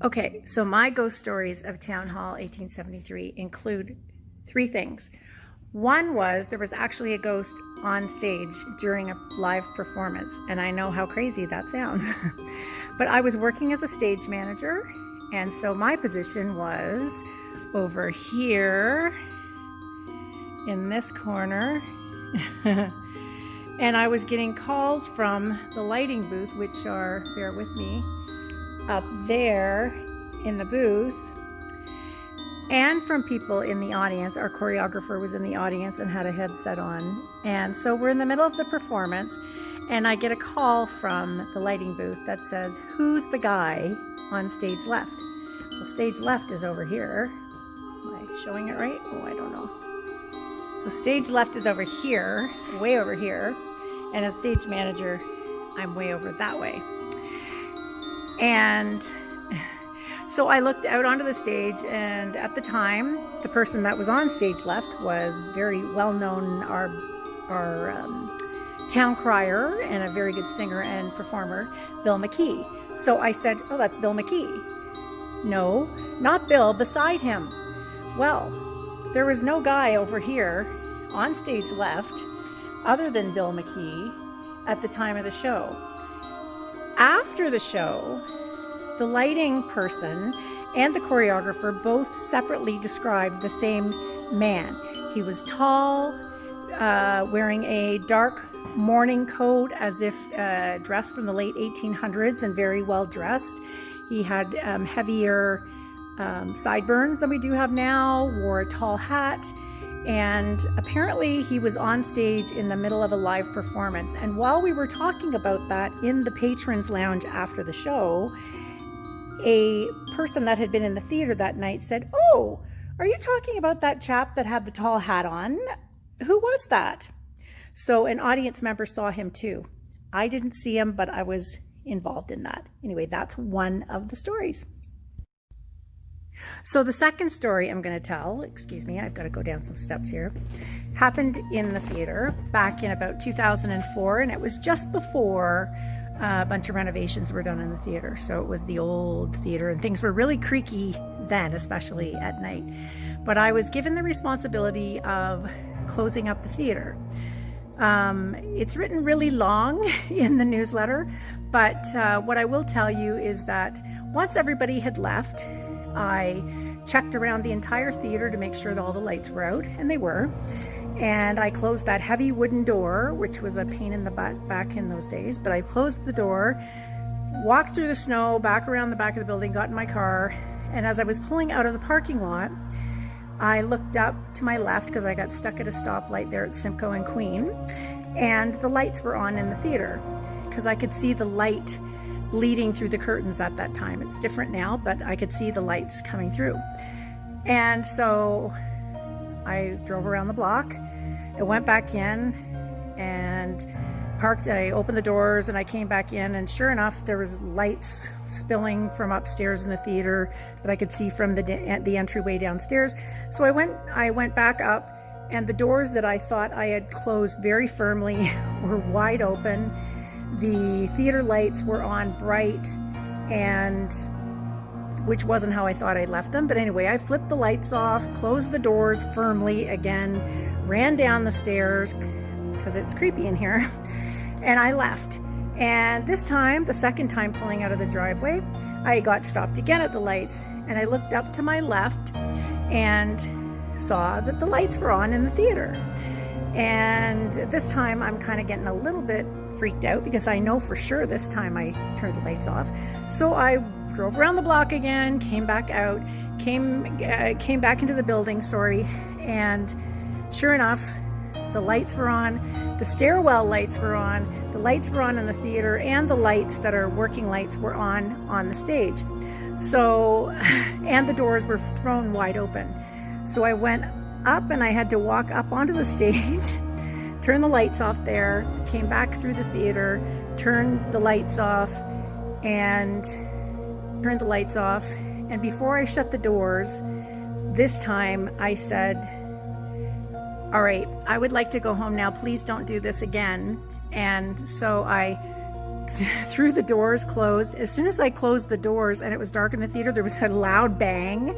Okay, so my ghost stories of Town Hall 1873 include three things. One was there was actually a ghost on stage during a live performance, and I know how crazy that sounds. But I was working as a stage manager, and so my position was over here in this corner. And I was getting calls from the lighting booth, which are, bear with me, up there in the booth, and from people in the audience. Our choreographer was in the audience and had a headset on. And so we're in the middle of the performance, and I get a call from the lighting booth that says, "Who's the guy on stage left?" Well, stage left is over here. Am I showing it right? Oh, I don't know. So stage left is over here, way over here. And as stage manager, I'm way over that way. And so I looked out onto the stage, and at the time, the person that was on stage left was very well known, our town crier and a very good singer and performer, Bill McKee. So I said, "Oh, that's Bill McKee." "No, not Bill, beside him." Well, there was no guy over here on stage left other than Bill McKee at the time of the show. After the show, the lighting person and the choreographer both separately described the same man. He was tall, wearing a dark morning coat as if dressed from the late 1800s and very well dressed. He had heavier sideburns than we do have now, wore a tall hat, and apparently he was on stage in the middle of a live performance. And while we were talking about that in the patrons lounge after the show, a person that had been in the theater that night said, "Oh, are you talking about that chap that had the tall hat on? Who was that?" So an audience member saw him too. I didn't see him, but I was involved in that. Anyway, that's one of the stories. So the second story I'm going to tell, excuse me, I've got to go down some steps here, happened in the theater back in about 2004, and it was just before a bunch of renovations were done in the theater. So it was the old theater, and things were really creaky then, especially at night. But I was given the responsibility of closing up the theater. It's written really long in the newsletter, but what I will tell you is that once everybody had left, I checked around the entire theater to make sure that all the lights were out, and they were. And I closed that heavy wooden door, which was a pain in the butt back in those days, but I closed the door, walked through the snow, back around the back of the building, got in my car, and as I was pulling out of the parking lot, I looked up to my left because I got stuck at a stoplight there at Simcoe and Queen, and the lights were on in the theater because I could see the light bleeding through the curtains at that time. It's different now, but I could see the lights coming through. And so I drove around the block, I went back in and parked. I opened the doors and I came back in, and sure enough, there was lights spilling from upstairs in the theater that I could see from the entryway downstairs. So I went back up, and the doors that I thought I had closed very firmly were wide open. The theater lights were on bright, and which wasn't how I thought I'd left them. But anyway, I flipped the lights off, closed the doors firmly again, ran down the stairs because it's creepy in here, and I left. And this time, the second time pulling out of the driveway, I got stopped again at the lights, and I looked up to my left and saw that the lights were on in the theater. And this time I'm kind of getting a little bit freaked out because I know for sure this time I turned the lights off. So I drove around the block again, came back out, came back into the building, and sure enough, the lights were on, the stairwell lights were on, the lights were on in the theater, and the lights that are working lights were on the stage. So, and the doors were thrown wide open. So I went up and I had to walk up onto the stage, turn the lights off there, came back through the theater, turned the lights off, and before I shut the doors, this time I said, "All right, I would like to go home now. Please don't do this again." And so I through the doors closed. As soon as I closed the doors and it was dark in the theater, there was a loud bang,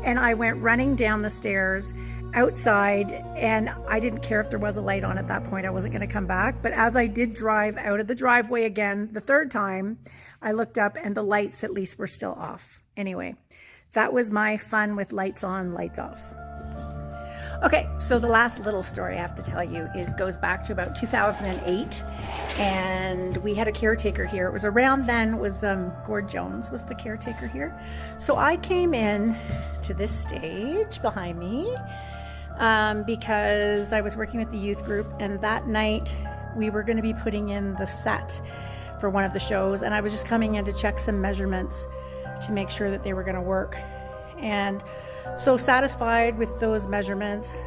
and I went running down the stairs outside, and I didn't care if there was a light on at that point. I wasn't going to come back. But as I did drive out of the driveway again the third time, I looked up and the lights at least were still off. Anyway, that was my fun with lights on, lights off. Okay, so the last little story I have to tell you goes back to about 2008, and we had a caretaker here. It was around then, Gord Jones was the caretaker here. So I came in to this stage behind me because I was working with the youth group, and that night we were going to be putting in the set for one of the shows, and I was just coming in to check some measurements to make sure that they were going to work. And so satisfied with those measurements,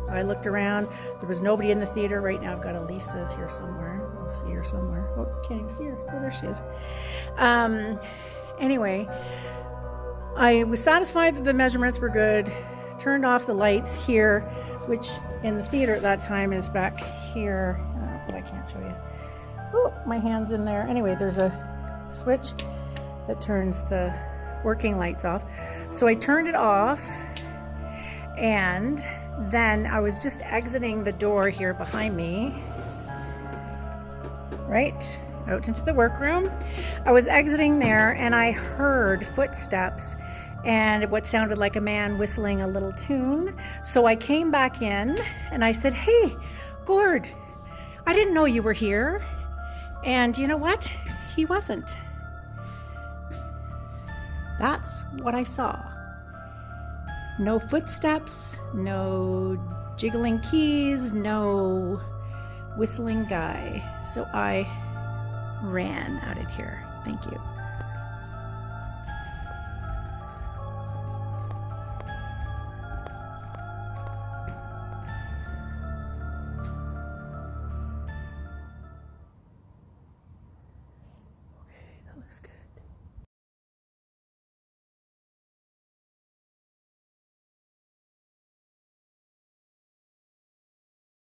I looked around. There was nobody in the theater. Right now I've got Elisa's here somewhere. I'll see her somewhere. Oh, can't even see her. Oh, there she is. Anyway, I was satisfied that the measurements were good. Turned off the lights here, which in the theater at that time is back here. But I can't show you. Oh, my hand's in there. Anyway, there's a switch that turns the working lights off. So I turned it off, and then I was just exiting the door here behind me, right out into the workroom. I was exiting there, and I heard footsteps and what sounded like a man whistling a little tune. So I came back in and I said, "Hey, Gord, I didn't know you were here." And you know what? He wasn't. That's what I saw. No footsteps, no jiggling keys, no whistling guy. So I ran out of here. Thank you.